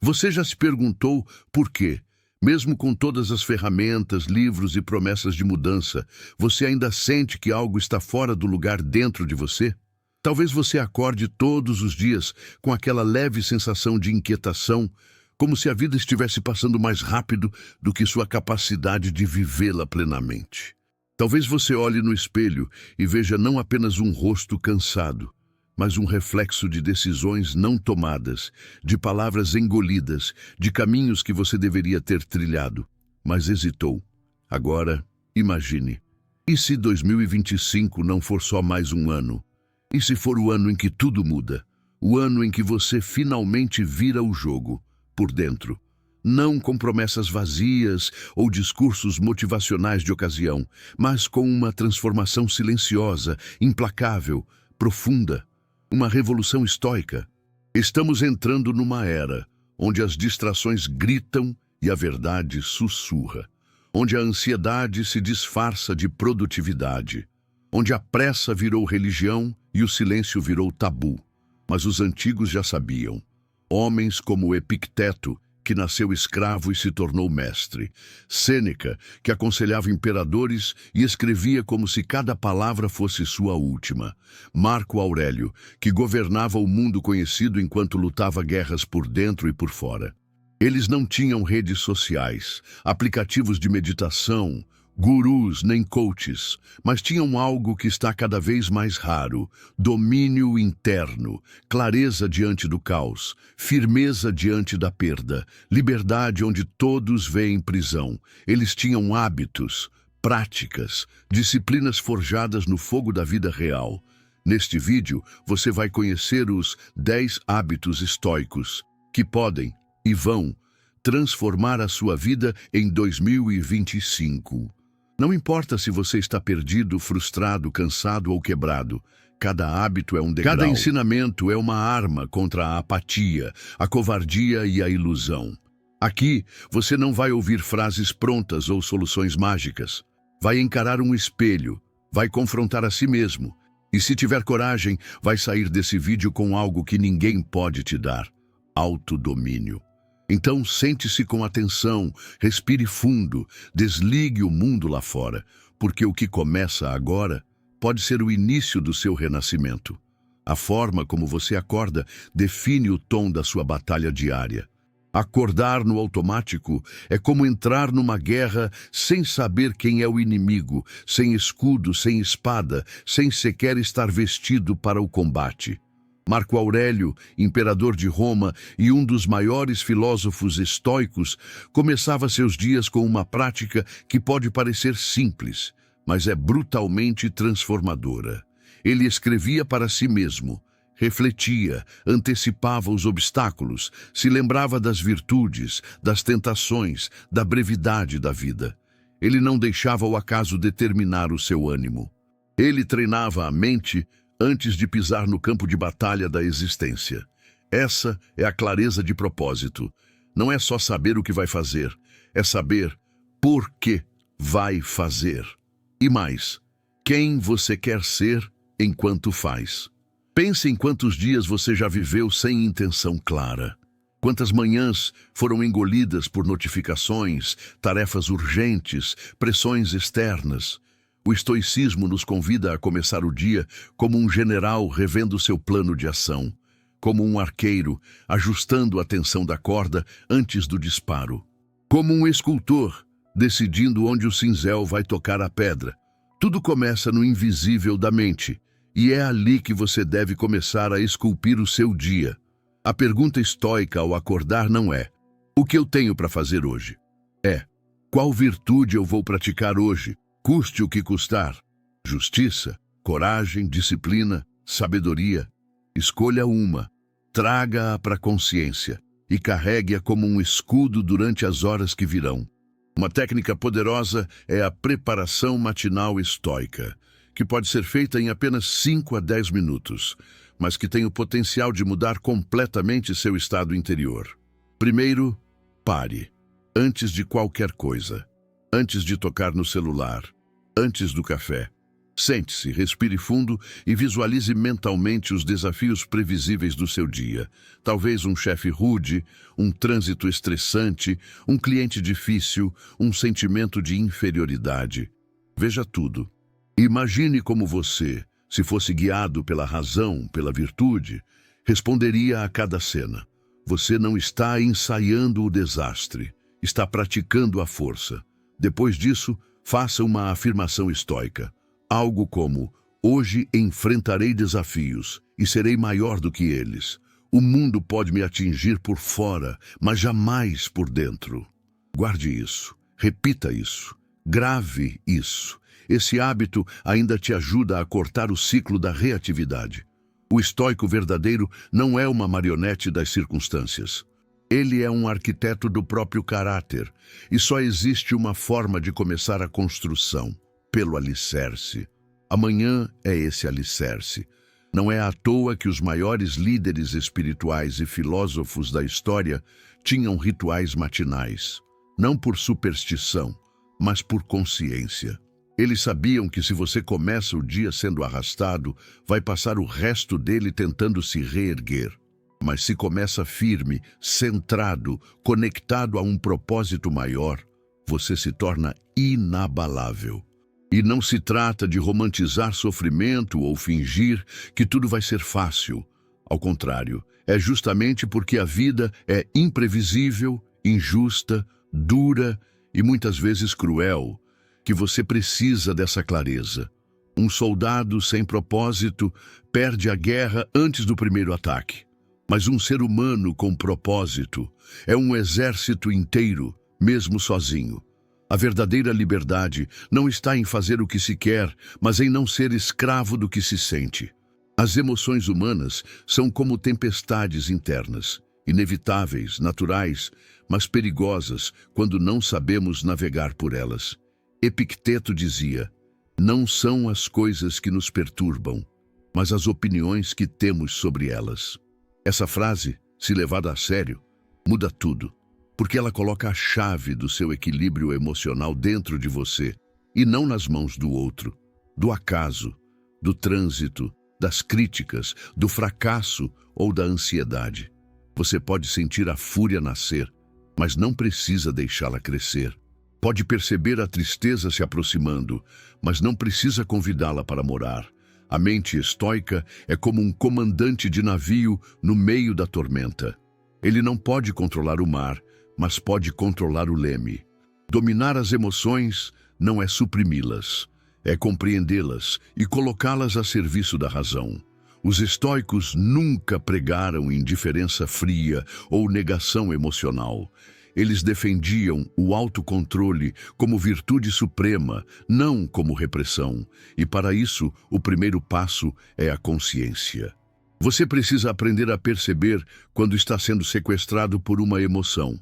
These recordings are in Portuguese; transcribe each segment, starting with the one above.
Você já se perguntou por quê? Mesmo com todas as ferramentas, livros e promessas de mudança, você ainda sente que algo está fora do lugar dentro de você? Talvez você acorde todos os dias com aquela leve sensação de inquietação, como se a vida estivesse passando mais rápido do que sua capacidade de vivê-la plenamente. Talvez você olhe no espelho e veja não apenas um rosto cansado, mas um reflexo de decisões não tomadas, de palavras engolidas, de caminhos que você deveria ter trilhado, mas hesitou. Agora, imagine. E se 2025 não for só mais um ano? E se for o ano em que tudo muda? O ano em que você finalmente vira o jogo, por dentro? Não com promessas vazias ou discursos motivacionais de ocasião, mas com uma transformação silenciosa, implacável, profunda. Uma revolução estoica. Estamos entrando numa era onde as distrações gritam e a verdade sussurra, onde a ansiedade se disfarça de produtividade, onde a pressa virou religião e o silêncio virou tabu. Mas os antigos já sabiam. Homens como Epicteto, que nasceu escravo e se tornou mestre. Sêneca, que aconselhava imperadores e escrevia como se cada palavra fosse sua última. Marco Aurélio, que governava o mundo conhecido enquanto lutava guerras por dentro e por fora. Eles não tinham redes sociais, aplicativos de meditação, gurus nem coaches, mas tinham algo que está cada vez mais raro: domínio interno, clareza diante do caos, firmeza diante da perda, liberdade onde todos veem prisão. Eles tinham hábitos, práticas, disciplinas forjadas no fogo da vida real. Neste vídeo, você vai conhecer os 10 hábitos estoicos que podem e vão transformar a sua vida em 2025. Não importa se você está perdido, frustrado, cansado ou quebrado. Cada hábito é um degrau. Cada ensinamento é uma arma contra a apatia, a covardia e a ilusão. Aqui, você não vai ouvir frases prontas ou soluções mágicas. Vai encarar um espelho, vai confrontar a si mesmo. E se tiver coragem, vai sair desse vídeo com algo que ninguém pode te dar: autodomínio. Então sente-se com atenção, respire fundo, desligue o mundo lá fora, porque o que começa agora pode ser o início do seu renascimento. A forma como você acorda define o tom da sua batalha diária. Acordar no automático é como entrar numa guerra sem saber quem é o inimigo, sem escudo, sem espada, sem sequer estar vestido para o combate. Marco Aurélio, imperador de Roma e um dos maiores filósofos estoicos, começava seus dias com uma prática que pode parecer simples, mas é brutalmente transformadora. Ele escrevia para si mesmo, refletia, antecipava os obstáculos, se lembrava das virtudes, das tentações, da brevidade da vida. Ele não deixava o acaso determinar o seu ânimo. Ele treinava a mente antes de pisar no campo de batalha da existência. Essa é a clareza de propósito. Não é só saber o que vai fazer, é saber por que vai fazer. E mais, quem você quer ser enquanto faz. Pense em quantos dias você já viveu sem intenção clara. Quantas manhãs foram engolidas por notificações, tarefas urgentes, pressões externas. O estoicismo nos convida a começar o dia como um general revendo seu plano de ação, como um arqueiro ajustando a tensão da corda antes do disparo, como um escultor decidindo onde o cinzel vai tocar a pedra. Tudo começa no invisível da mente, e é ali que você deve começar a esculpir o seu dia. A pergunta estoica ao acordar não é: o que eu tenho para fazer hoje? É: qual virtude eu vou praticar hoje? Custe o que custar. Justiça, coragem, disciplina, sabedoria. Escolha uma, traga-a para a consciência e carregue-a como um escudo durante as horas que virão. Uma técnica poderosa é a preparação matinal estoica, que pode ser feita em apenas 5 a 10 minutos, mas que tem o potencial de mudar completamente seu estado interior. Primeiro, pare, antes de qualquer coisa, antes de tocar no celular, antes do café. Sente-se, respire fundo e visualize mentalmente os desafios previsíveis do seu dia. Talvez um chefe rude, um trânsito estressante, um cliente difícil, um sentimento de inferioridade. Veja tudo. Imagine como você, se fosse guiado pela razão, pela virtude, responderia a cada cena. Você não está ensaiando o desastre, está praticando a força. Depois disso, faça uma afirmação estoica. Algo como: hoje enfrentarei desafios e serei maior do que eles. O mundo pode me atingir por fora, mas jamais por dentro. Guarde isso, repita isso, grave isso. Esse hábito ainda te ajuda a cortar o ciclo da reatividade. O estoico verdadeiro não é uma marionete das circunstâncias. Ele é um arquiteto do próprio caráter, e só existe uma forma de começar a construção: pelo alicerce. Amanhã é esse alicerce. Não é à toa que os maiores líderes espirituais e filósofos da história tinham rituais matinais, não por superstição, mas por consciência. Eles sabiam que se você começa o dia sendo arrastado, vai passar o resto dele tentando se reerguer. Mas se começa firme, centrado, conectado a um propósito maior, você se torna inabalável. E não se trata de romantizar sofrimento ou fingir que tudo vai ser fácil. Ao contrário, é justamente porque a vida é imprevisível, injusta, dura e muitas vezes cruel que você precisa dessa clareza. Um soldado sem propósito perde a guerra antes do primeiro ataque. Mas um ser humano com propósito é um exército inteiro, mesmo sozinho. A verdadeira liberdade não está em fazer o que se quer, mas em não ser escravo do que se sente. As emoções humanas são como tempestades internas, inevitáveis, naturais, mas perigosas quando não sabemos navegar por elas. Epicteto dizia: não são as coisas que nos perturbam, mas as opiniões que temos sobre elas. Essa frase, se levada a sério, muda tudo, porque ela coloca a chave do seu equilíbrio emocional dentro de você e não nas mãos do outro, do acaso, do trânsito, das críticas, do fracasso ou da ansiedade. Você pode sentir a fúria nascer, mas não precisa deixá-la crescer. Pode perceber a tristeza se aproximando, mas não precisa convidá-la para morar. A mente estoica é como um comandante de navio no meio da tormenta. Ele não pode controlar o mar, mas pode controlar o leme. Dominar as emoções não é suprimi-las, é compreendê-las e colocá-las a serviço da razão. Os estoicos nunca pregaram indiferença fria ou negação emocional. Eles defendiam o autocontrole como virtude suprema, não como repressão. E para isso, o primeiro passo é a consciência. Você precisa aprender a perceber quando está sendo sequestrado por uma emoção.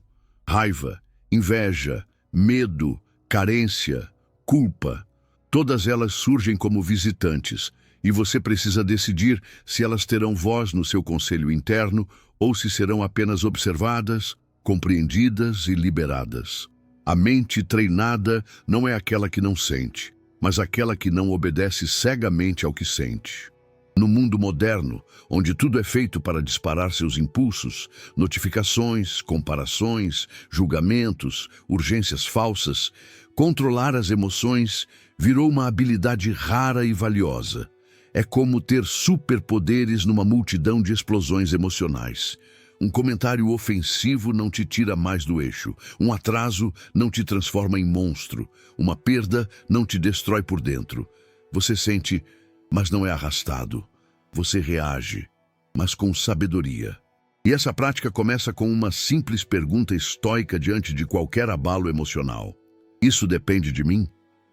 Raiva, inveja, medo, carência, culpa. Todas elas surgem como visitantes, e você precisa decidir se elas terão voz no seu conselho interno ou se serão apenas observadas, compreendidas e liberadas. A mente treinada não é aquela que não sente, mas aquela que não obedece cegamente ao que sente. No mundo moderno, onde tudo é feito para disparar seus impulsos, notificações, comparações, julgamentos, urgências falsas, controlar as emoções virou uma habilidade rara e valiosa. É como ter superpoderes numa multidão de explosões emocionais. Um comentário ofensivo não te tira mais do eixo. Um atraso não te transforma em monstro. Uma perda não te destrói por dentro. Você sente, mas não é arrastado. Você reage, mas com sabedoria. E essa prática começa com uma simples pergunta estoica diante de qualquer abalo emocional. Isso depende de mim?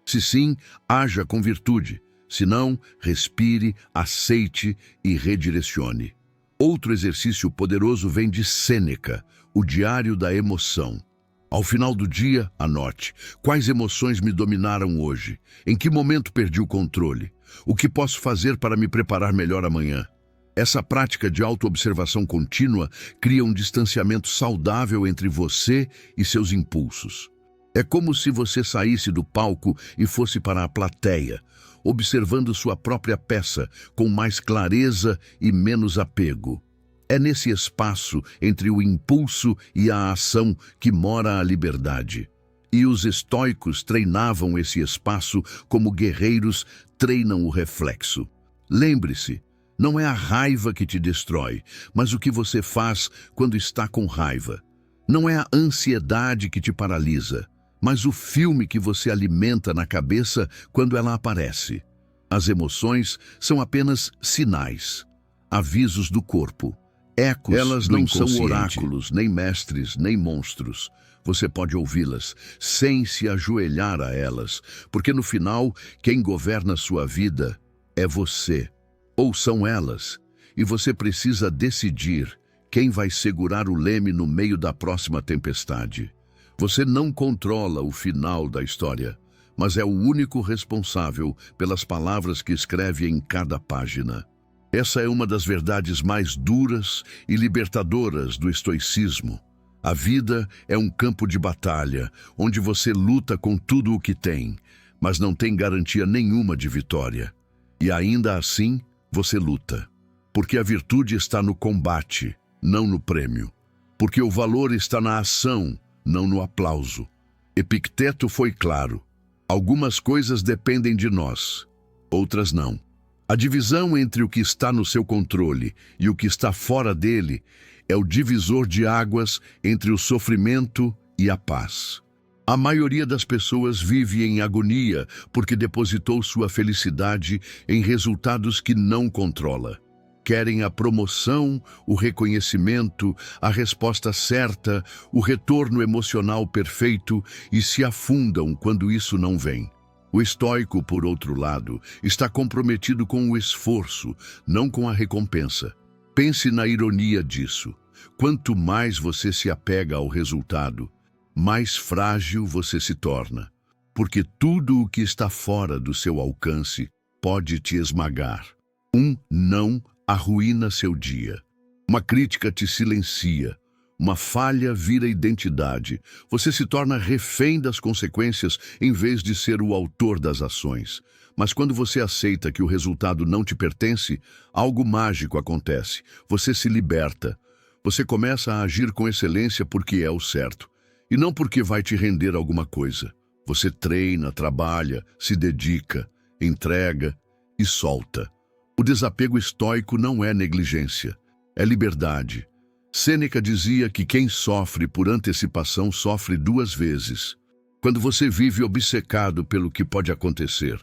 Se sim, haja com virtude. Se não, respire, aceite e redirecione. Outro exercício poderoso vem de Sêneca, o Diário da Emoção. Ao final do dia, anote: quais emoções me dominaram hoje? Em que momento perdi o controle? O que posso fazer para me preparar melhor amanhã? Essa prática de autoobservação contínua cria um distanciamento saudável entre você e seus impulsos. É como se você saísse do palco e fosse para a plateia, observando sua própria peça com mais clareza e menos apego. É nesse espaço entre o impulso e a ação que mora a liberdade. E os estoicos treinavam esse espaço como guerreiros treinam o reflexo. Lembre-se, não é a raiva que te destrói, mas o que você faz quando está com raiva. Não é a ansiedade que te paralisa, mas o filme que você alimenta na cabeça quando ela aparece. As emoções são apenas sinais, avisos do corpo, ecos Elas do não são inconsciente. oráculos, Nem mestres, nem monstros. Você pode ouvi-las sem se ajoelhar a elas, porque no final, quem governa sua vida é você, ou são elas, e você precisa decidir quem vai segurar o leme no meio da próxima tempestade. Você não controla o final da história, mas é o único responsável pelas palavras que escreve em cada página. Essa é uma das verdades mais duras e libertadoras do estoicismo. A vida é um campo de batalha, onde você luta com tudo o que tem, mas não tem garantia nenhuma de vitória. E ainda assim, você luta. Porque a virtude está no combate, não no prêmio. Porque o valor está na ação, não no aplauso. Epicteto foi claro. Algumas coisas dependem de nós, outras não. A divisão entre o que está no seu controle e o que está fora dele é o divisor de águas entre o sofrimento e a paz. A maioria das pessoas vive em agonia porque depositou sua felicidade em resultados que não controla. Querem a promoção, o reconhecimento, a resposta certa, o retorno emocional perfeito e se afundam quando isso não vem. O estoico, por outro lado, está comprometido com o esforço, não com a recompensa. Pense na ironia disso. Quanto mais você se apega ao resultado, mais frágil você se torna, porque tudo o que está fora do seu alcance pode te esmagar. Um não arruína seu dia. Uma crítica te silencia. Uma falha vira identidade. Você se torna refém das consequências em vez de ser o autor das ações. Mas quando você aceita que o resultado não te pertence, algo mágico acontece. Você se liberta. Você começa a agir com excelência porque é o certo, e não porque vai te render alguma coisa. Você treina, trabalha, se dedica, entrega e solta. O desapego estoico não é negligência, é liberdade. Sêneca dizia que quem sofre por antecipação sofre duas vezes. Quando você vive obcecado pelo que pode acontecer,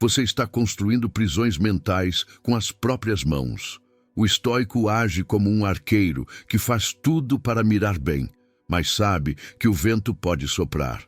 você está construindo prisões mentais com as próprias mãos. O estoico age como um arqueiro que faz tudo para mirar bem, mas sabe que o vento pode soprar.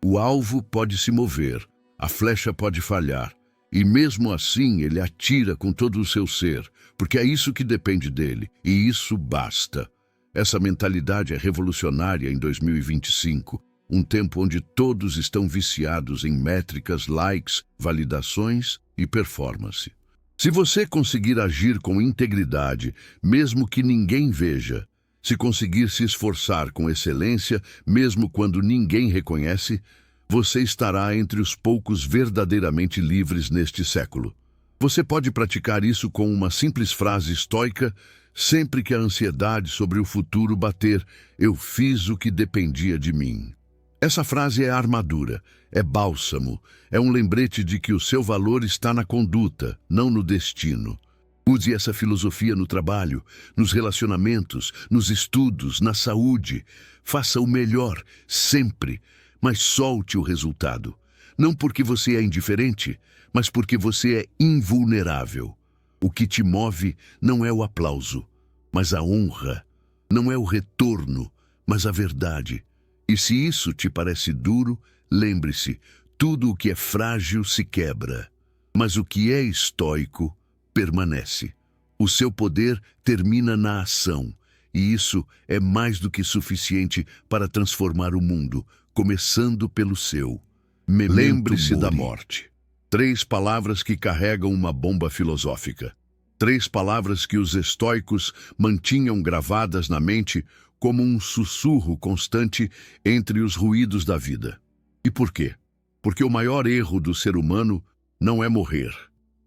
O alvo pode se mover, a flecha pode falhar, e mesmo assim ele atira com todo o seu ser, porque é isso que depende dele, e isso basta. Essa mentalidade é revolucionária em 2025, um tempo onde todos estão viciados em métricas, likes, validações e performance. Se você conseguir agir com integridade, mesmo que ninguém veja, se conseguir se esforçar com excelência, mesmo quando ninguém reconhece, você estará entre os poucos verdadeiramente livres neste século. Você pode praticar isso com uma simples frase estoica. Sempre que a ansiedade sobre o futuro bater, eu fiz o que dependia de mim. Essa frase é armadura, é bálsamo, é um lembrete de que o seu valor está na conduta, não no destino. Use essa filosofia no trabalho, nos relacionamentos, nos estudos, na saúde. Faça o melhor, sempre, mas solte o resultado. Não porque você é indiferente, mas porque você é invulnerável. O que te move não é o aplauso, mas a honra. Não é o retorno, mas a verdade. E se isso te parece duro, lembre-se, tudo o que é frágil se quebra. Mas o que é estoico permanece. O seu poder termina na ação, e isso é mais do que suficiente para transformar o mundo, começando pelo seu. Lembre-se da morte. 3 palavras que carregam uma bomba filosófica. 3 palavras que os estoicos mantinham gravadas na mente como um sussurro constante entre os ruídos da vida. E por quê? Porque o maior erro do ser humano não é morrer.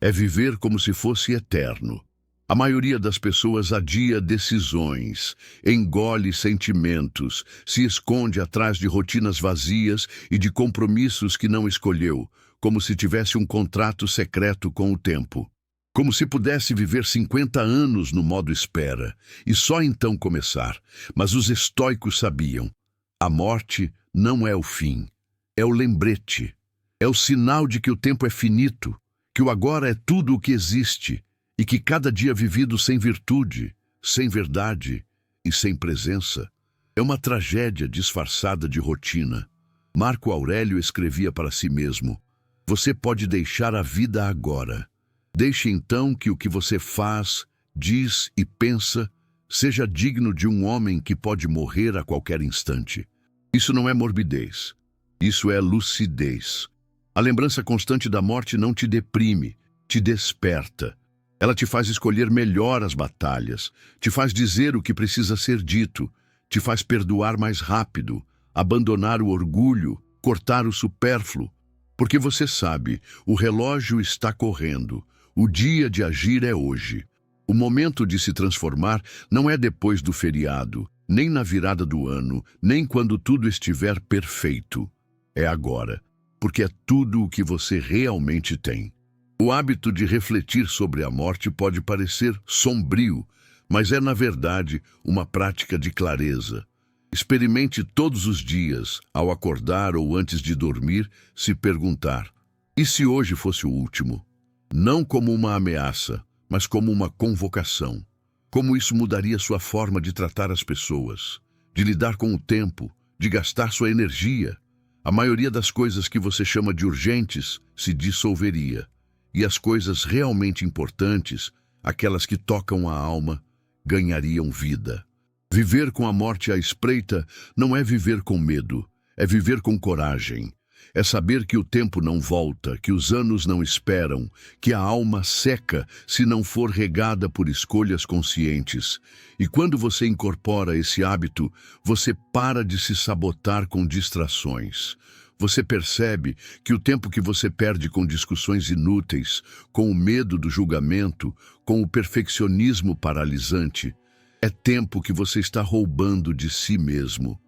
É viver como se fosse eterno. A maioria das pessoas adia decisões, engole sentimentos, se esconde atrás de rotinas vazias e de compromissos que não escolheu, como se tivesse um contrato secreto com o tempo. Como se pudesse viver 50 anos no modo espera, e só então começar. Mas os estoicos sabiam. A morte não é o fim, é o lembrete. É o sinal de que o tempo é finito, que o agora é tudo o que existe, e que cada dia vivido sem virtude, sem verdade e sem presença é uma tragédia disfarçada de rotina. Marco Aurélio escrevia para si mesmo: você pode deixar a vida agora. Deixe então que o que você faz, diz e pensa seja digno de um homem que pode morrer a qualquer instante. Isso não é morbidez, isso é lucidez. A lembrança constante da morte não te deprime, te desperta. Ela te faz escolher melhor as batalhas, te faz dizer o que precisa ser dito, te faz perdoar mais rápido, abandonar o orgulho, cortar o supérfluo. Porque você sabe, o relógio está correndo, o dia de agir é hoje. O momento de se transformar não é depois do feriado, nem na virada do ano, nem quando tudo estiver perfeito. É agora, porque é tudo o que você realmente tem. O hábito de refletir sobre a morte pode parecer sombrio, mas é, na verdade, uma prática de clareza. Experimente todos os dias, ao acordar ou antes de dormir, se perguntar: e se hoje fosse o último? Não como uma ameaça, mas como uma convocação. Como isso mudaria sua forma de tratar as pessoas, de lidar com o tempo, de gastar sua energia? A maioria das coisas que você chama de urgentes se dissolveria. E as coisas realmente importantes, aquelas que tocam a alma, ganhariam vida. Viver com a morte à espreita não é viver com medo, é viver com coragem. É saber que o tempo não volta, que os anos não esperam, que a alma seca se não for regada por escolhas conscientes. E quando você incorpora esse hábito, você para de se sabotar com distrações. Você percebe que o tempo que você perde com discussões inúteis, com o medo do julgamento, com o perfeccionismo paralisante, é tempo que você está roubando de si mesmo.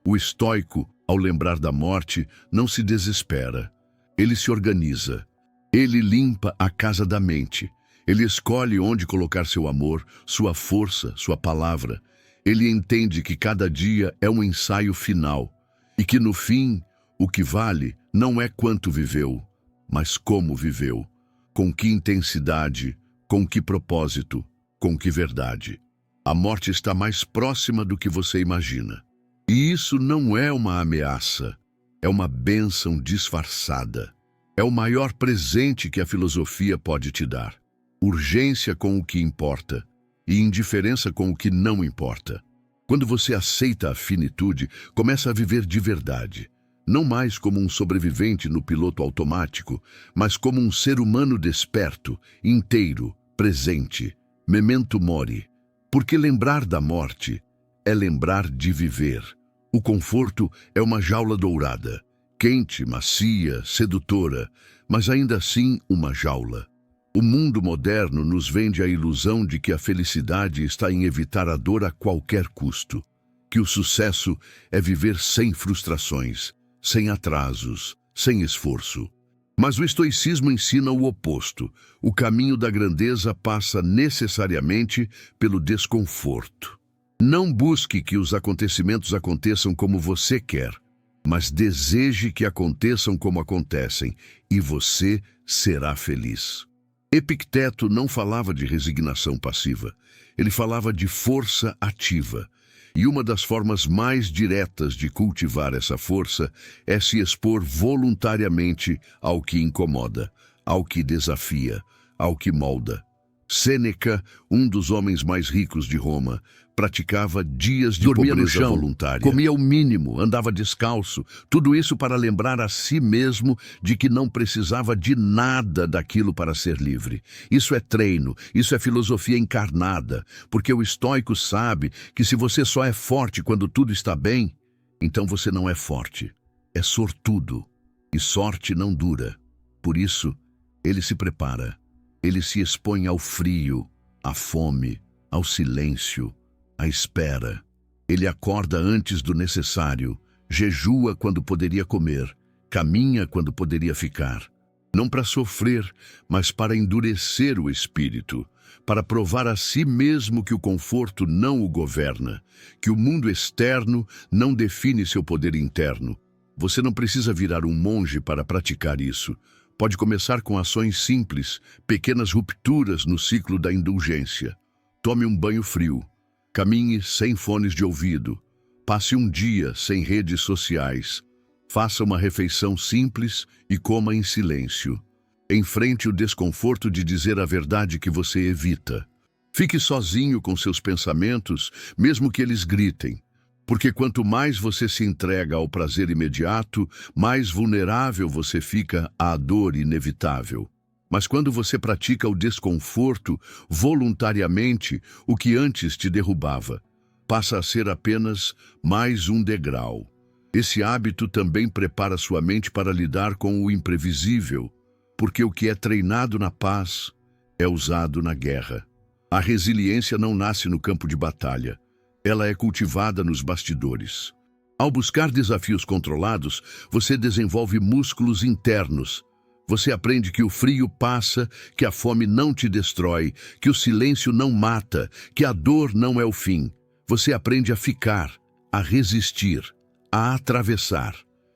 O estoico, ao lembrar da morte, não se desespera. Ele se organiza. Ele limpa a casa da mente. Ele escolhe onde colocar seu amor, sua força, sua palavra. Ele entende que cada dia é um ensaio final e que, no fim, o que vale não é quanto viveu, mas como viveu, com que intensidade, com que propósito, com que verdade. A morte está mais próxima do que você imagina. E isso não é uma ameaça, é uma bênção disfarçada. É o maior presente que a filosofia pode te dar. Urgência com o que importa e indiferença com o que não importa. Quando você aceita a finitude, começa a viver de verdade. Não mais como um sobrevivente no piloto automático, mas como um ser humano desperto, inteiro, presente, memento mori. Porque lembrar da morte é lembrar de viver. O conforto é uma jaula dourada, quente, macia, sedutora, mas ainda assim uma jaula. O mundo moderno nos vende a ilusão de que a felicidade está em evitar a dor a qualquer custo, que o sucesso é viver sem frustrações, sem atrasos, sem esforço. Mas o estoicismo ensina o oposto. O caminho da grandeza passa necessariamente pelo desconforto. Não busque que os acontecimentos aconteçam como você quer, mas deseje que aconteçam como acontecem, e você será feliz. Epicteto não falava de resignação passiva, ele falava de força ativa. E uma das formas mais diretas de cultivar essa força é se expor voluntariamente ao que incomoda, ao que desafia, ao que molda. Sêneca, um dos homens mais ricos de Roma, praticava dias de Dormia no pobreza chão, voluntária. comia o mínimo, andava descalço, tudo isso para lembrar a si mesmo de que não precisava de nada daquilo para ser livre. Isso é treino, isso é filosofia encarnada, porque o estoico sabe que se você só é forte quando tudo está bem, então você não é forte, é sortudo, e sorte não dura. Por isso, Ele se prepara. Ele se expõe ao frio, à fome, ao silêncio, à espera. Ele acorda antes do necessário, jejua quando poderia comer, caminha quando poderia ficar. Não para sofrer, mas para endurecer o espírito, para provar a si mesmo que o conforto não o governa, que o mundo externo não define seu poder interno. Você não precisa virar um monge para praticar isso. Pode começar com ações simples, pequenas rupturas no ciclo da indulgência. Tome um banho frio, caminhe sem fones de ouvido, passe um dia sem redes sociais, faça uma refeição simples e coma em silêncio. Enfrente o desconforto de dizer a verdade que você evita. Fique sozinho com seus pensamentos, mesmo que eles gritem. Porque quanto mais você se entrega ao prazer imediato, mais vulnerável você fica à dor inevitável. Mas quando você pratica o desconforto voluntariamente, o que antes te derrubava, passa a ser apenas mais um degrau. Esse hábito também prepara sua mente para lidar com o imprevisível, porque o que é treinado na paz é usado na guerra. A resiliência não nasce no campo de batalha. Ela é cultivada nos bastidores. Ao buscar desafios controlados, você desenvolve músculos internos. Você aprende que o frio passa, que a fome não te destrói, que o silêncio não mata, que a dor não é o fim. Você aprende a ficar, a resistir, a atravessar.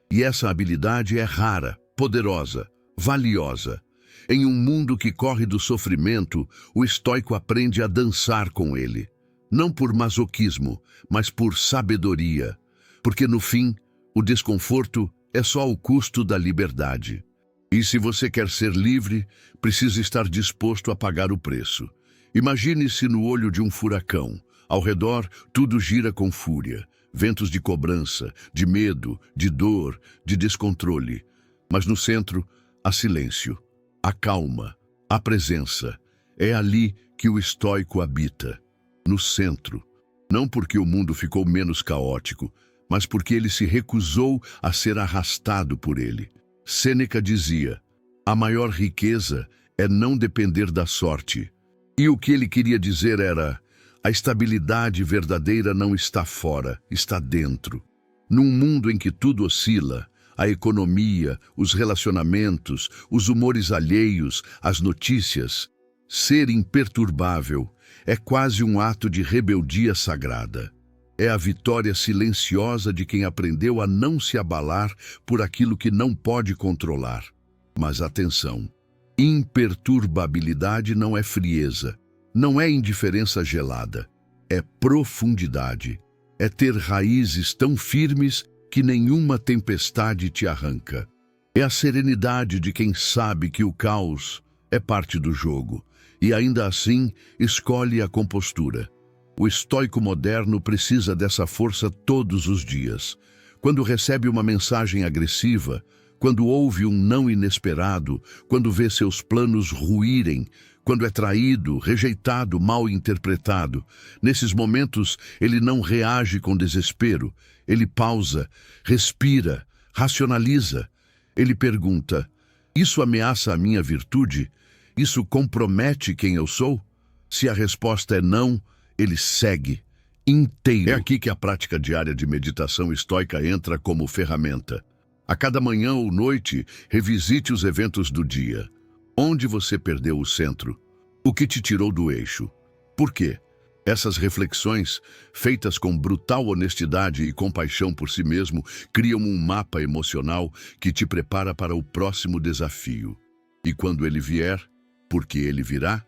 E essa habilidade é rara, poderosa, valiosa. Em um mundo que corre do sofrimento, o estoico aprende a dançar com ele. Não por masoquismo, mas por sabedoria. Porque no fim, o desconforto é só o custo da liberdade. E se você quer ser livre, precisa estar disposto a pagar o preço. Imagine-se no olho de um furacão. Ao redor, tudo gira com fúria. Ventos de cobrança, de medo, de dor, de descontrole. Mas no centro, há silêncio, a calma, a presença. É ali que o estoico habita. No centro, não porque o mundo ficou menos caótico, mas porque ele se recusou a ser arrastado por ele. Sêneca dizia: a maior riqueza é não depender da sorte. E o que ele queria dizer era: a estabilidade verdadeira não está fora, está dentro. Num mundo em que tudo oscila, a economia, os relacionamentos, os humores alheios, as notícias, ser imperturbável é quase um ato de rebeldia sagrada. É a vitória silenciosa de quem aprendeu a não se abalar por aquilo que não pode controlar. Mas atenção, imperturbabilidade não é frieza, não é indiferença gelada, é profundidade. É ter raízes tão firmes que nenhuma tempestade te arranca. É a serenidade de quem sabe que o caos é parte do jogo e ainda assim escolhe a compostura. O estoico moderno precisa dessa força todos os dias. Quando recebe uma mensagem agressiva, quando ouve um não inesperado, quando vê seus planos ruírem, quando é traído, rejeitado, mal interpretado, nesses momentos ele não reage com desespero, ele pausa, respira, racionaliza. Ele pergunta: isso ameaça a minha virtude? Isso compromete quem eu sou? Se a resposta é não, ele segue, inteiro. É aqui que a prática diária de meditação estoica entra como ferramenta. A cada manhã ou noite, revisite os eventos do dia. Onde você perdeu o centro? O que te tirou do eixo? Por quê? Essas reflexões, feitas com brutal honestidade e compaixão por si mesmo, criam um mapa emocional que te prepara para o próximo desafio. E quando ele vier, porque ele virá,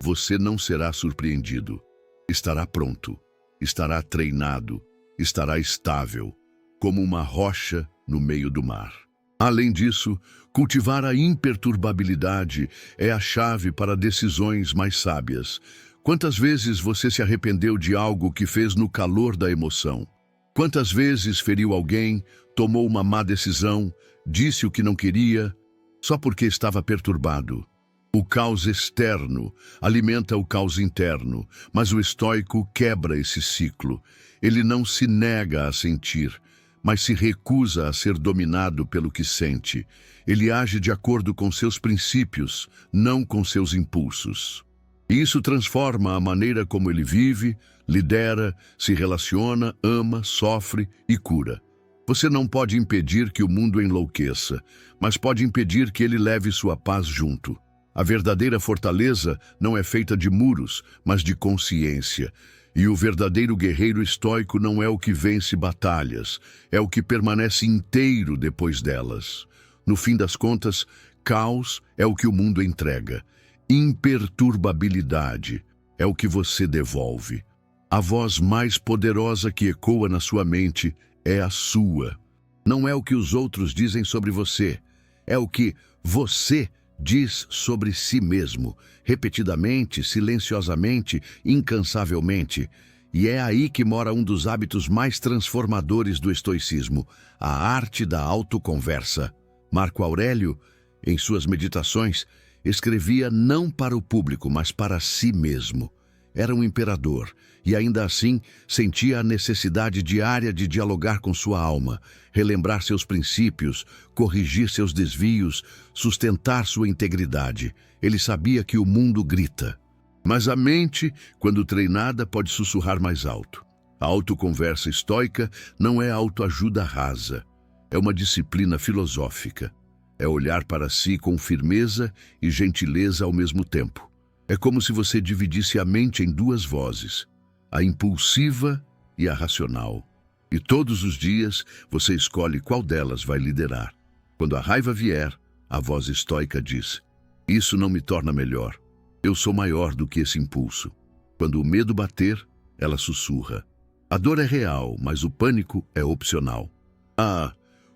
você não será surpreendido. Estará pronto, estará treinado, estará estável, como uma rocha no meio do mar. Além disso, cultivar a imperturbabilidade é a chave para decisões mais sábias. Quantas vezes você se arrependeu de algo que fez no calor da emoção? Quantas vezes feriu alguém, tomou uma má decisão, disse o que não queria, só porque estava perturbado? O caos externo alimenta o caos interno, mas o estoico quebra esse ciclo. Ele não se nega a sentir, mas se recusa a ser dominado pelo que sente. Ele age de acordo com seus princípios, não com seus impulsos. E isso transforma a maneira como ele vive, lidera, se relaciona, ama, sofre e cura. Você não pode impedir que o mundo enlouqueça, mas pode impedir que ele leve sua paz junto. A verdadeira fortaleza não é feita de muros, mas de consciência. E o verdadeiro guerreiro estoico não é o que vence batalhas, é o que permanece inteiro depois delas. No fim das contas, caos é o que o mundo entrega. Imperturbabilidade é o que você devolve. A voz mais poderosa que ecoa na sua mente é a sua. Não é o que os outros dizem sobre você, é o que você diz sobre si mesmo, repetidamente, silenciosamente, incansavelmente. E é aí que mora um dos hábitos mais transformadores do estoicismo, a arte da autoconversa. Marco Aurélio, em suas meditações, escrevia não para o público, mas para si mesmo. Era um imperador e ainda assim sentia a necessidade diária de dialogar com sua alma, relembrar seus princípios, corrigir seus desvios, sustentar sua integridade. Ele sabia que o mundo grita, mas a mente, quando treinada, pode sussurrar mais alto. A autoconversa estoica não é autoajuda rasa, é uma disciplina filosófica. É olhar para si com firmeza e gentileza ao mesmo tempo. É como se você dividisse a mente em duas vozes, a impulsiva e a racional. E todos os dias você escolhe qual delas vai liderar. Quando a raiva vier, a voz estoica diz: isso não me torna melhor. Eu sou maior do que esse impulso. Quando o medo bater, ela sussurra: a dor é real, mas o pânico é opcional.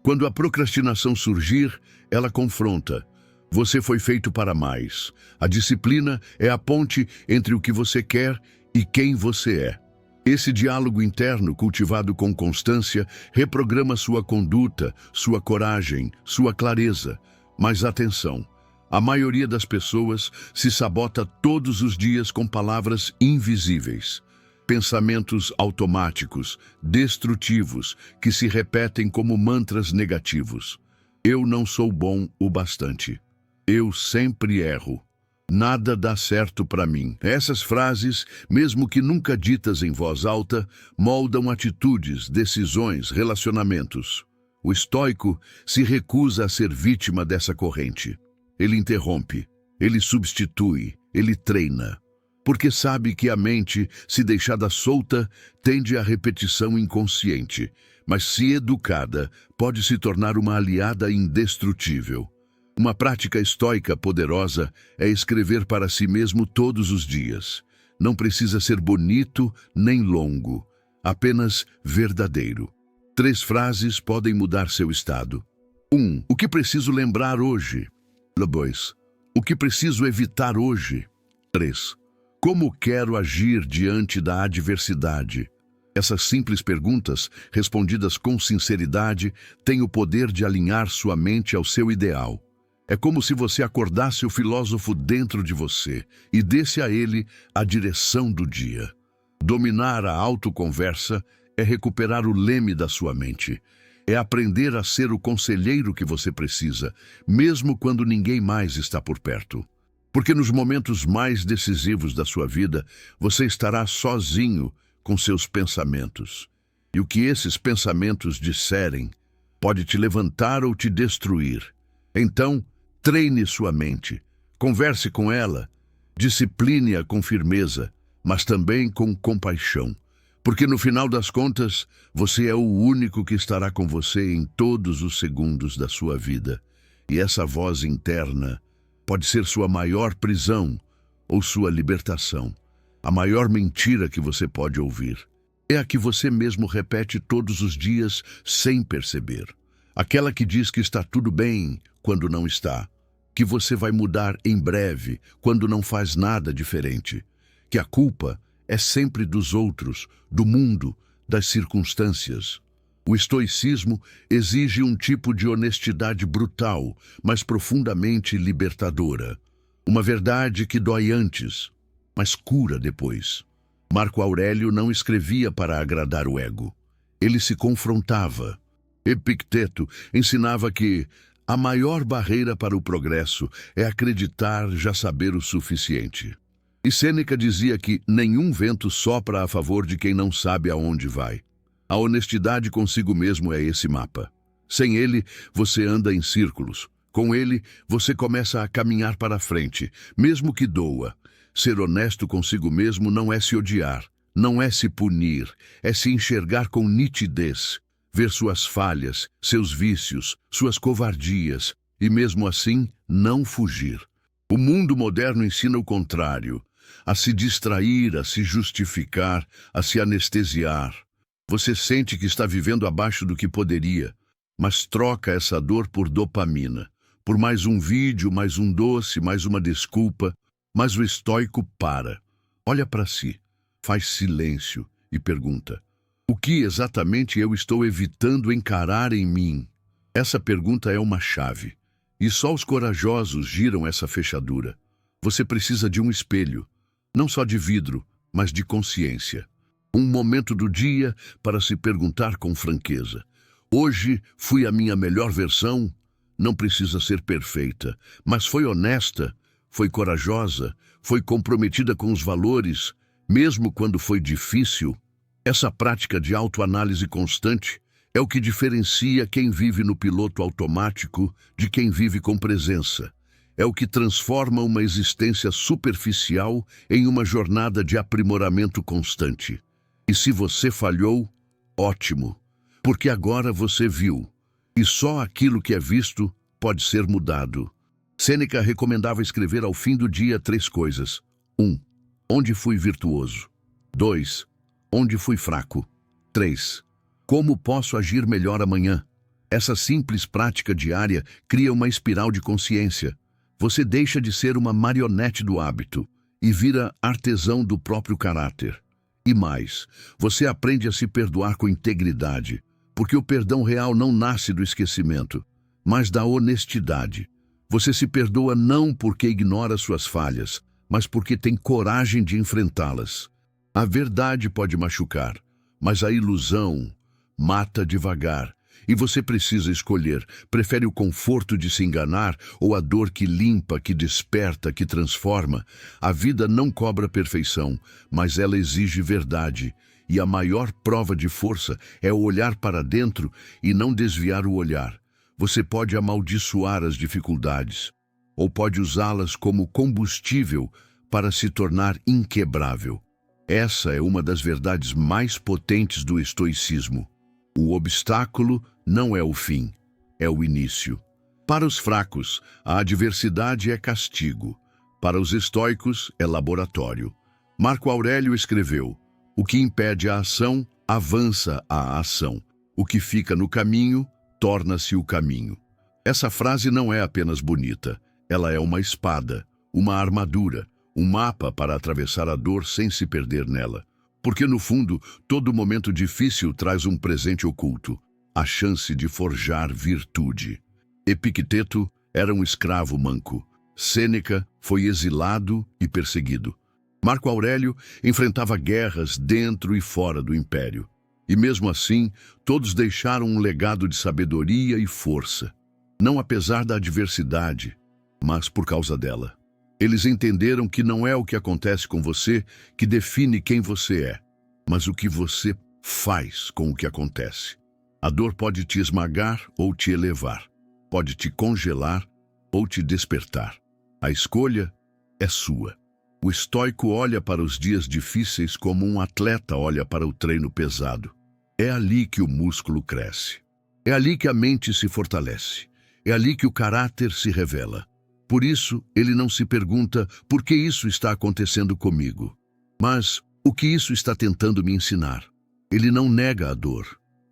Quando a procrastinação surgir, ela confronta: você foi feito para mais. A disciplina é a ponte entre o que você quer e quem você é. Esse diálogo interno, cultivado com constância, reprograma sua conduta, sua coragem, sua clareza. Mas atenção, a maioria das pessoas se sabota todos os dias com palavras invisíveis. Pensamentos automáticos, destrutivos, que se repetem como mantras negativos. Eu não sou bom o bastante. Eu sempre erro. Nada dá certo para mim. Essas frases, mesmo que nunca ditas em voz alta, moldam atitudes, decisões, relacionamentos. O estoico se recusa a ser vítima dessa corrente. Ele interrompe, ele substitui, ele treina. Porque sabe que a mente, se deixada solta, tende à repetição inconsciente, mas se educada, pode se tornar uma aliada indestrutível. Uma prática estoica poderosa é escrever para si mesmo todos os dias. Não precisa ser bonito nem longo, apenas verdadeiro. 3 frases podem mudar seu estado. 1. O que preciso lembrar hoje? 2. O que preciso evitar hoje? 3. Como quero agir diante da adversidade? Essas simples perguntas, respondidas com sinceridade, têm o poder de alinhar sua mente ao seu ideal. É como se você acordasse o filósofo dentro de você e desse a ele a direção do dia. Dominar a autoconversa é recuperar o leme da sua mente. É aprender a ser o conselheiro que você precisa, mesmo quando ninguém mais está por perto. Porque nos momentos mais decisivos da sua vida, você estará sozinho com seus pensamentos. E o que esses pensamentos disserem pode te levantar ou te destruir. Então, treine sua mente, converse com ela, discipline-a com firmeza, mas também com compaixão. Porque no final das contas, você é o único que estará com você em todos os segundos da sua vida. E essa voz interna pode ser sua maior prisão ou sua libertação. A maior mentira que você pode ouvir é a que você mesmo repete todos os dias sem perceber. Aquela que diz que está tudo bem quando não está, que você vai mudar em breve quando não faz nada diferente, que a culpa é sempre dos outros, do mundo, das circunstâncias. O estoicismo exige um tipo de honestidade brutal, mas profundamente libertadora. Uma verdade que dói antes, mas cura depois. Marco Aurélio não escrevia para agradar o ego. Ele se confrontava. Epicteto ensinava que a maior barreira para o progresso é acreditar já saber o suficiente. E Sêneca dizia que nenhum vento sopra a favor de quem não sabe aonde vai. A honestidade consigo mesmo é esse mapa. Sem ele, você anda em círculos. Com ele, você começa a caminhar para frente, mesmo que doa. Ser honesto consigo mesmo não é se odiar, não é se punir, é se enxergar com nitidez, ver suas falhas, seus vícios, suas covardias, e mesmo assim, não fugir. O mundo moderno ensina o contrário, a se distrair, a se justificar, a se anestesiar. Você sente que está vivendo abaixo do que poderia, mas troca essa dor por dopamina, por mais um vídeo, mais um doce, mais uma desculpa, mas o estoico para, olha para si, faz silêncio e pergunta: o que exatamente eu estou evitando encarar em mim? Essa pergunta é uma chave, e só os corajosos giram essa fechadura. Você precisa de um espelho, não só de vidro, mas de consciência. Um momento do dia para se perguntar com franqueza: hoje fui a minha melhor versão? Não precisa ser perfeita, mas foi honesta, foi corajosa, foi comprometida com os valores, mesmo quando foi difícil. Essa prática de autoanálise constante é o que diferencia quem vive no piloto automático de quem vive com presença. É o que transforma uma existência superficial em uma jornada de aprimoramento constante. E se você falhou, ótimo, porque agora você viu, e só aquilo que é visto pode ser mudado. Sêneca recomendava escrever ao fim do dia 3 coisas. 1. Onde fui virtuoso? 2. Onde fui fraco? 3. Como posso agir melhor amanhã? Essa simples prática diária cria uma espiral de consciência. Você deixa de ser uma marionete do hábito e vira artesão do próprio caráter. E mais, você aprende a se perdoar com integridade, porque o perdão real não nasce do esquecimento, mas da honestidade. Você se perdoa não porque ignora suas falhas, mas porque tem coragem de enfrentá-las. A verdade pode machucar, mas a ilusão mata devagar. E você precisa escolher: prefere o conforto de se enganar ou a dor que limpa, que desperta, que transforma? A vida não cobra perfeição, mas ela exige verdade. E a maior prova de força é o olhar para dentro e não desviar o olhar. Você pode amaldiçoar as dificuldades, ou pode usá-las como combustível para se tornar inquebrável. Essa é uma das verdades mais potentes do estoicismo. O obstáculo não é o fim, é o início. Para os fracos, a adversidade é castigo. Para os estoicos, é laboratório. Marco Aurélio escreveu: o que impede a ação, avança a ação. O que fica no caminho, torna-se o caminho. Essa frase não é apenas bonita, ela é uma espada, uma armadura, um mapa para atravessar a dor sem se perder nela. Porque, no fundo, todo momento difícil traz um presente oculto, a chance de forjar virtude. Epicteto era um escravo manco. Sêneca foi exilado e perseguido. Marco Aurélio enfrentava guerras dentro e fora do império. E mesmo assim, todos deixaram um legado de sabedoria e força. Não apesar da adversidade, mas por causa dela. Eles entenderam que não é o que acontece com você que define quem você é, mas o que você faz com o que acontece. A dor pode te esmagar ou te elevar, pode te congelar ou te despertar. A escolha é sua. O estoico olha para os dias difíceis como um atleta olha para o treino pesado. É ali que o músculo cresce. É ali que a mente se fortalece. É ali que o caráter se revela. Por isso, ele não se pergunta por que isso está acontecendo comigo, mas o que isso está tentando me ensinar. Ele não nega a dor.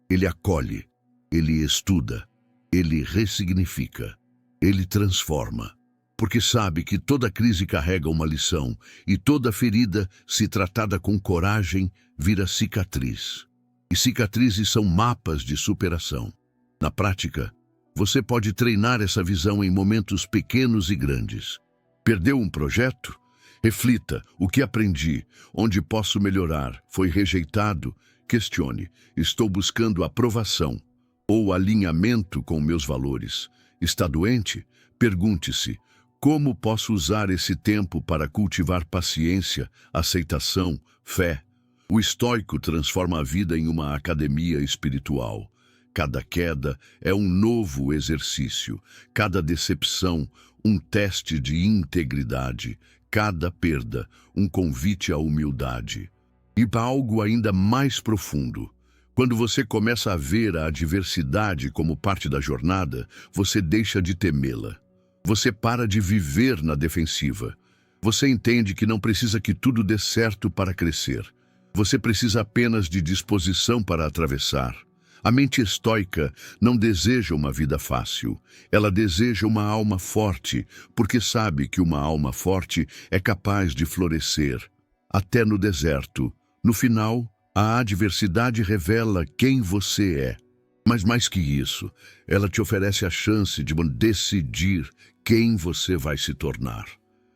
Ele acolhe. Ele estuda. Ele ressignifica. Ele transforma. Porque sabe que toda crise carrega uma lição e toda ferida, se tratada com coragem, vira cicatriz. E cicatrizes são mapas de superação. Na prática, você pode treinar essa visão em momentos pequenos e grandes. Perdeu um projeto? Reflita: o que aprendi? Onde posso melhorar? Foi rejeitado? Questione: estou buscando aprovação ou alinhamento com meus valores. Está doente? Pergunte-se: como posso usar esse tempo para cultivar paciência, aceitação, fé? O estoico transforma a vida em uma academia espiritual. Cada queda é um novo exercício, cada decepção, um teste de integridade, cada perda, um convite à humildade. E para algo ainda mais profundo. Quando você começa a ver a adversidade como parte da jornada, você deixa de temê-la. Você para de viver na defensiva. Você entende que não precisa que tudo dê certo para crescer. Você precisa apenas de disposição para atravessar. A mente estoica não deseja uma vida fácil. Ela deseja uma alma forte, porque sabe que uma alma forte é capaz de florescer. Até no deserto. No final, a adversidade revela quem você é. Mas mais que isso, ela te oferece a chance de decidir quem você vai se tornar.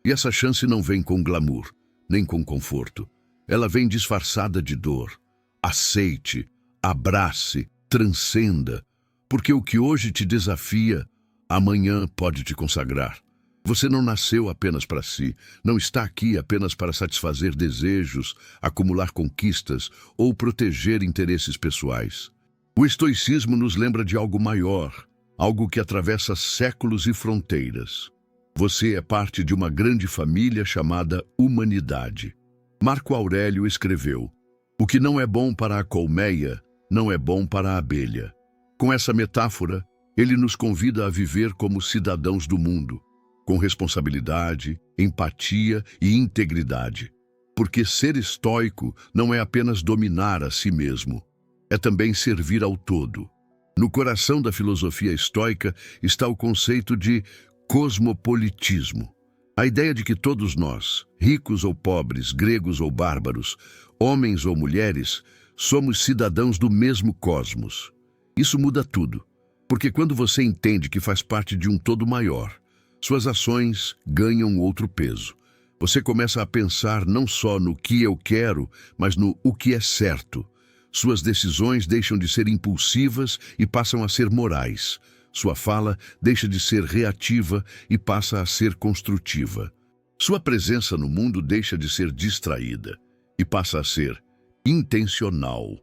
E essa chance não vem com glamour, nem com conforto. Ela vem disfarçada de dor. Aceite, abrace, transcenda, porque o que hoje te desafia, amanhã pode te consagrar. Você não nasceu apenas para si, não está aqui apenas para satisfazer desejos, acumular conquistas ou proteger interesses pessoais. O estoicismo nos lembra de algo maior, algo que atravessa séculos e fronteiras. Você é parte de uma grande família chamada humanidade. Marco Aurélio escreveu: o que não é bom para a colmeia, não é bom para a abelha. Com essa metáfora, ele nos convida a viver como cidadãos do mundo, com responsabilidade, empatia e integridade. Porque ser estoico não é apenas dominar a si mesmo, é também servir ao todo. No coração da filosofia estoica está o conceito de cosmopolitismo. A ideia de que todos nós, ricos ou pobres, gregos ou bárbaros, homens ou mulheres, somos cidadãos do mesmo cosmos. Isso muda tudo, porque quando você entende que faz parte de um todo maior, suas ações ganham outro peso. Você começa a pensar não só no que eu quero, mas no o que é certo. Suas decisões deixam de ser impulsivas e passam a ser morais. Sua fala deixa de ser reativa e passa a ser construtiva. Sua presença no mundo deixa de ser distraída e passa a ser intencional.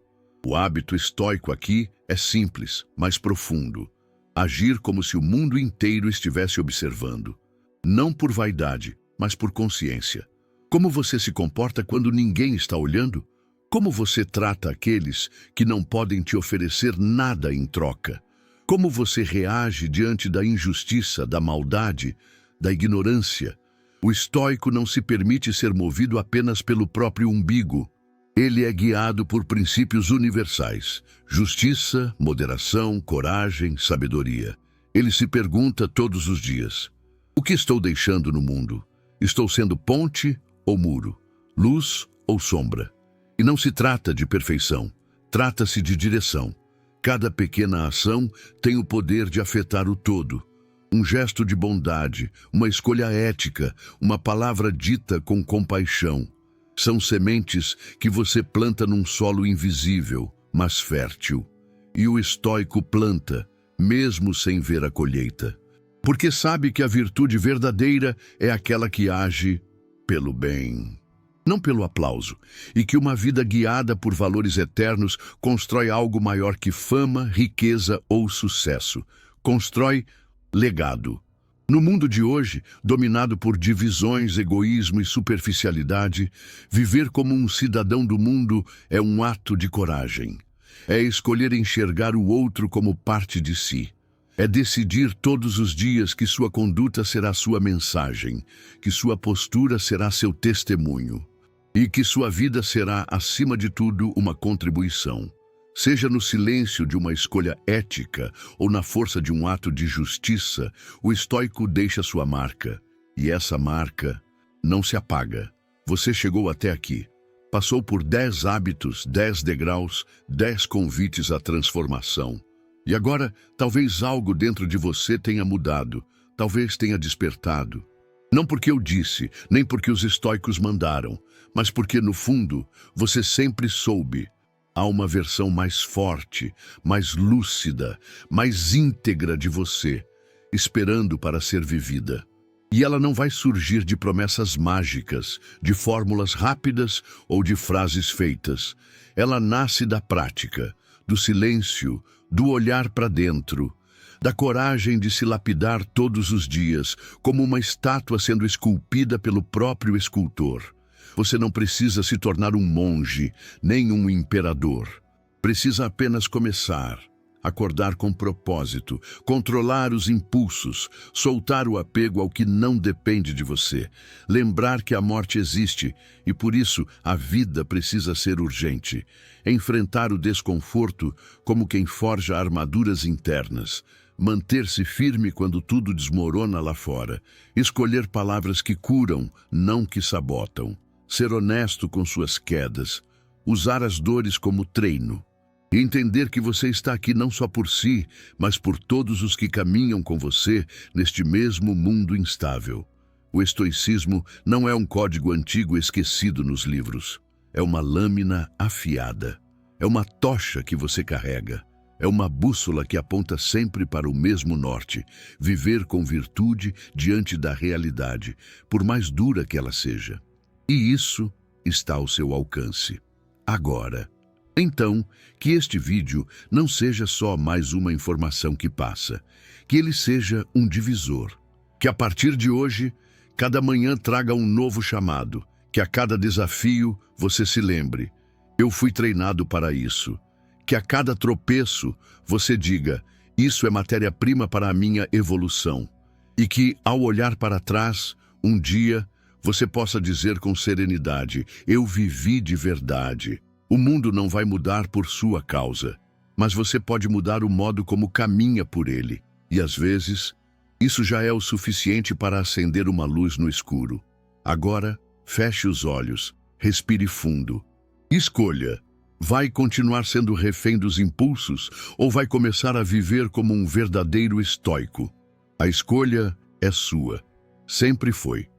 O hábito estoico aqui é simples, mas profundo. Agir como se o mundo inteiro estivesse observando. Não por vaidade, mas por consciência. Como você se comporta quando ninguém está olhando? Como você trata aqueles que não podem te oferecer nada em troca? Como você reage diante da injustiça, da maldade, da ignorância? O estoico não se permite ser movido apenas pelo próprio umbigo. Ele é guiado por princípios universais: justiça, moderação, coragem, sabedoria. Ele se pergunta todos os dias: o que estou deixando no mundo? Estou sendo ponte ou muro? Luz ou sombra? E não se trata de perfeição, trata-se de direção. Cada pequena ação tem o poder de afetar o todo. Um gesto de bondade, uma escolha ética, uma palavra dita com compaixão. São sementes que você planta num solo invisível, mas fértil. E o estoico planta, mesmo sem ver a colheita. Porque sabe que a virtude verdadeira é aquela que age pelo bem, não pelo aplauso, e que uma vida guiada por valores eternos constrói algo maior que fama, riqueza ou sucesso. Constrói legado. No mundo de hoje, dominado por divisões, egoísmo e superficialidade, viver como um cidadão do mundo é um ato de coragem. É escolher enxergar o outro como parte de si. É decidir todos os dias que sua conduta será sua mensagem, que sua postura será seu testemunho e que sua vida será, acima de tudo, uma contribuição. Seja no silêncio de uma escolha ética ou na força de um ato de justiça, o estoico deixa sua marca. E essa marca não se apaga. Você chegou até aqui. Passou por 10 hábitos, 10 degraus, 10 convites à transformação. E agora, talvez algo dentro de você tenha mudado, talvez tenha despertado. Não porque eu disse, nem porque os estoicos mandaram, mas porque, no fundo, você sempre soube. Há uma versão mais forte, mais lúcida, mais íntegra de você, esperando para ser vivida. E ela não vai surgir de promessas mágicas, de fórmulas rápidas ou de frases feitas. Ela nasce da prática, do silêncio, do olhar para dentro, da coragem de se lapidar todos os dias, como uma estátua sendo esculpida pelo próprio escultor. Você não precisa se tornar um monge, nem um imperador. Precisa apenas começar, acordar com propósito, controlar os impulsos, soltar o apego ao que não depende de você, lembrar que a morte existe e, por isso, a vida precisa ser urgente. Enfrentar o desconforto como quem forja armaduras internas. Manter-se firme quando tudo desmorona lá fora. Escolher palavras que curam, não que sabotam. Ser honesto com suas quedas. Usar as dores como treino. E entender que você está aqui não só por si, mas por todos os que caminham com você neste mesmo mundo instável. O estoicismo não é um código antigo esquecido nos livros. É uma lâmina afiada. É uma tocha que você carrega. É uma bússola que aponta sempre para o mesmo norte. Viver com virtude diante da realidade, por mais dura que ela seja. E isso está ao seu alcance. Agora. Então, que este vídeo não seja só mais uma informação que passa, que ele seja um divisor. Que a partir de hoje, cada manhã traga um novo chamado, que a cada desafio você se lembre, eu fui treinado para isso. Que a cada tropeço você diga, isso é matéria-prima para a minha evolução. E que, ao olhar para trás, um dia, você possa dizer com serenidade, eu vivi de verdade. O mundo não vai mudar por sua causa, mas você pode mudar o modo como caminha por ele. E às vezes, isso já é o suficiente para acender uma luz no escuro. Agora, feche os olhos, respire fundo. Escolha, vai continuar sendo refém dos impulsos ou vai começar a viver como um verdadeiro estoico? A escolha é sua. Sempre foi.